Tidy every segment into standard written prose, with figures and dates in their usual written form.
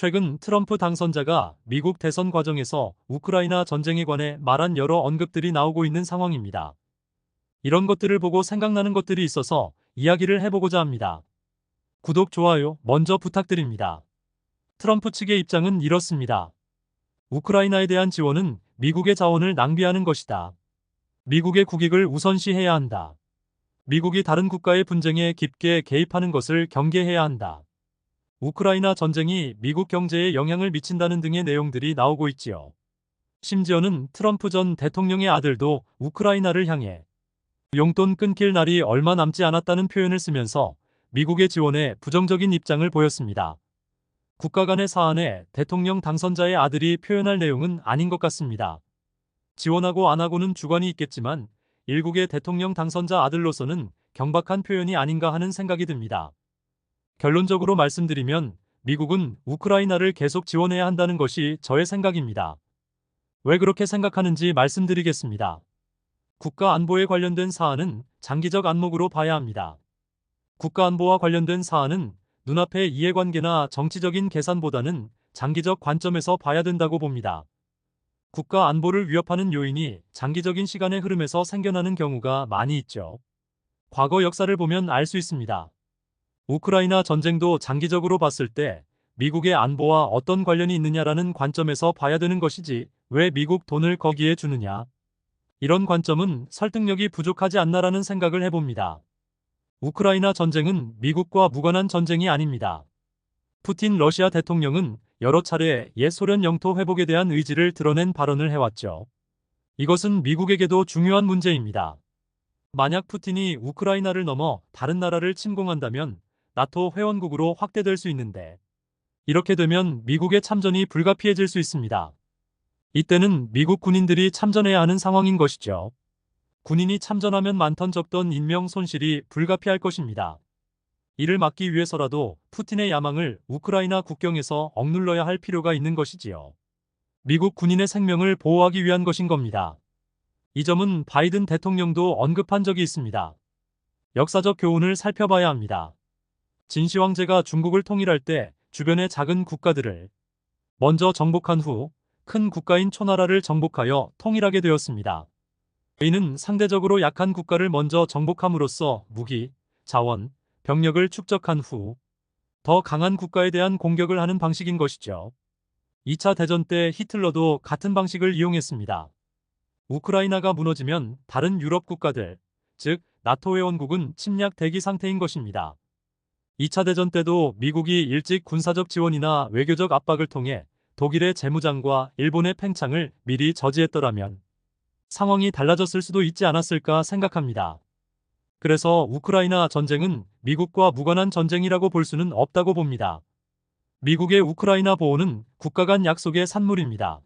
최근 트럼프 당선자가 미국 대선 과정에서 우크라이나 전쟁에 관해 말한 여러 언급들이 나오고 있는 상황입니다. 이런 것들을 보고 생각나는 것들이 있어서 이야기를 해보고자 합니다. 구독, 좋아요 먼저 부탁드립니다. 트럼프 측의 입장은 이렇습니다. 우크라이나에 대한 지원은 미국의 자원을 낭비하는 것이다. 미국의 국익을 우선시해야 한다. 미국이 다른 국가의 분쟁에 깊게 개입하는 것을 경계해야 한다. 우크라이나 전쟁이 미국 경제에 영향을 미친다는 등의 내용들이 나오고 있지요. 심지어는 트럼프 전 대통령의 아들도 우크라이나를 향해 용돈 끊길 날이 얼마 남지 않았다는 표현을 쓰면서 미국의 지원에 부정적인 입장을 보였습니다. 국가 간의 사안에 대통령 당선자의 아들이 표현할 내용은 아닌 것 같습니다. 지원하고 안 하고는 주관이 있겠지만 일국의 대통령 당선자 아들로서는 경박한 표현이 아닌가 하는 생각이 듭니다. 결론적으로 말씀드리면 미국은 우크라이나를 계속 지원해야 한다는 것이 저의 생각입니다. 왜 그렇게 생각하는지 말씀드리겠습니다. 국가 안보에 관련된 사안은 장기적 안목으로 봐야 합니다. 국가 안보와 관련된 사안은 눈앞의 이해관계나 정치적인 계산보다는 장기적 관점에서 봐야 된다고 봅니다. 국가 안보를 위협하는 요인이 장기적인 시간의 흐름에서 생겨나는 경우가 많이 있죠. 과거 역사를 보면 알 수 있습니다. 우크라이나 전쟁도 장기적으로 봤을 때 미국의 안보와 어떤 관련이 있느냐라는 관점에서 봐야 되는 것이지 왜 미국 돈을 거기에 주느냐. 이런 관점은 설득력이 부족하지 않나라는 생각을 해봅니다. 우크라이나 전쟁은 미국과 무관한 전쟁이 아닙니다. 푸틴 러시아 대통령은 여러 차례 옛 소련 영토 회복에 대한 의지를 드러낸 발언을 해왔죠. 이것은 미국에게도 중요한 문제입니다. 만약 푸틴이 우크라이나를 넘어 다른 나라를 침공한다면 나토 회원국으로 확대될 수 있는데 이렇게 되면 미국의 참전이 불가피해질 수 있습니다. 이때는 미국 군인들이 참전해야 하는 상황인 것이죠. 군인이 참전하면 많던 적던 인명 손실이 불가피할 것입니다. 이를 막기 위해서라도 푸틴의 야망을 우크라이나 국경에서 억눌러야 할 필요가 있는 것이지요. 미국 군인의 생명을 보호하기 위한 것인 겁니다. 이 점은 바이든 대통령도 언급한 적이 있습니다. 역사적 교훈을 살펴봐야 합니다. 진시 황제가 중국을 통일할 때 주변의 작은 국가들을 먼저 정복한 후 큰 국가인 초나라를 정복하여 통일하게 되었습니다. 이는 상대적으로 약한 국가를 먼저 정복함으로써 무기, 자원, 병력을 축적한 후 더 강한 국가에 대한 공격을 하는 방식인 것이죠. 2차 대전 때 히틀러도 같은 방식을 이용했습니다. 우크라이나가 무너지면 다른 유럽 국가들, 즉 나토 회원국은 침략 대기 상태인 것입니다. 2차 대전 때도 미국이 일찍 군사적 지원이나 외교적 압박을 통해 독일의 재무장과 일본의 팽창을 미리 저지했더라면 상황이 달라졌을 수도 있지 않았을까 생각합니다. 그래서 우크라이나 전쟁은 미국과 무관한 전쟁이라고 볼 수는 없다고 봅니다. 미국의 우크라이나 보호는 국가 간 약속의 산물입니다.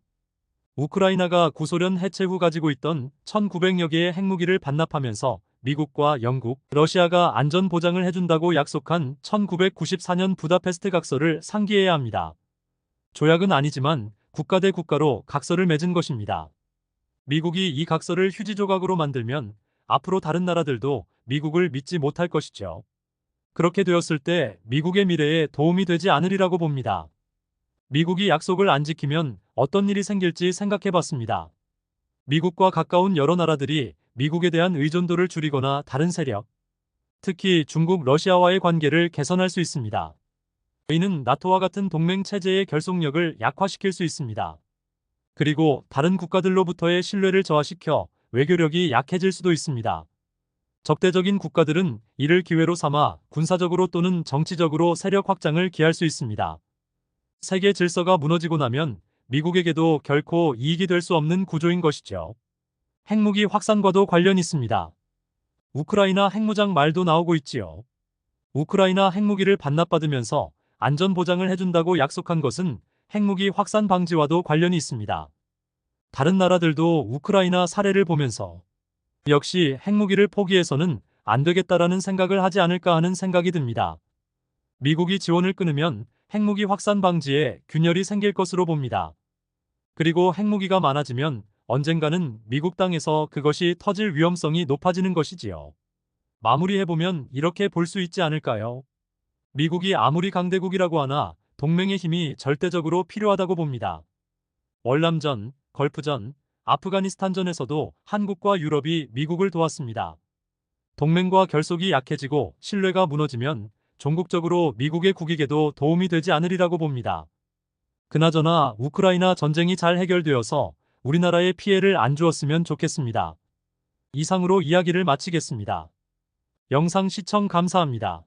우크라이나가 구소련 해체 후 가지고 있던 1900여 개의 핵무기를 반납하면서 미국과 영국, 러시아가 안전 보장을 해준다고 약속한 1994년 부다페스트 각서를 상기해야 합니다. 조약은 아니지만 국가 대 국가로 각서를 맺은 것입니다. 미국이 이 각서를 휴지 조각으로 만들면 앞으로 다른 나라들도 미국을 믿지 못할 것이죠. 그렇게 되었을 때 미국의 미래에 도움이 되지 않으리라고 봅니다. 미국이 약속을 안 지키면 어떤 일이 생길지 생각해 봤습니다. 미국과 가까운 여러 나라들이 미국에 대한 의존도를 줄이거나 다른 세력, 특히 중국, 러시아와의 관계를 개선할 수 있습니다. 이는 나토와 같은 동맹 체제의 결속력을 약화시킬 수 있습니다. 그리고 다른 국가들로부터의 신뢰를 저하시켜 외교력이 약해질 수도 있습니다. 적대적인 국가들은 이를 기회로 삼아 군사적으로 또는 정치적으로 세력 확장을 기할 수 있습니다. 세계 질서가 무너지고 나면 미국에게도 결코 이익이 될 수 없는 구조인 것이죠. 핵무기 확산과도 관련이 있습니다. 우크라이나 핵무장 말도 나오고 있지요. 우크라이나 핵무기를 반납받으면서 안전보장을 해준다고 약속한 것은 핵무기 확산 방지와도 관련이 있습니다. 다른 나라들도 우크라이나 사례를 보면서 역시 핵무기를 포기해서는 안 되겠다라는 생각을 하지 않을까 하는 생각이 듭니다. 미국이 지원을 끊으면 핵무기 확산 방지에 균열이 생길 것으로 봅니다. 그리고 핵무기가 많아지면 언젠가는 미국 땅에서 그것이 터질 위험성이 높아지는 것이지요. 마무리해보면 이렇게 볼 수 있지 않을까요? 미국이 아무리 강대국이라고 하나 동맹의 힘이 절대적으로 필요하다고 봅니다. 월남전, 걸프전, 아프가니스탄전에서도 한국과 유럽이 미국을 도왔습니다. 동맹과 결속이 약해지고 신뢰가 무너지면 종국적으로 미국의 국익에도 도움이 되지 않으리라고 봅니다. 그나저나 우크라이나 전쟁이 잘 해결되어서 우리나라에 피해를 안 주었으면 좋겠습니다. 이상으로 이야기를 마치겠습니다. 영상 시청 감사합니다.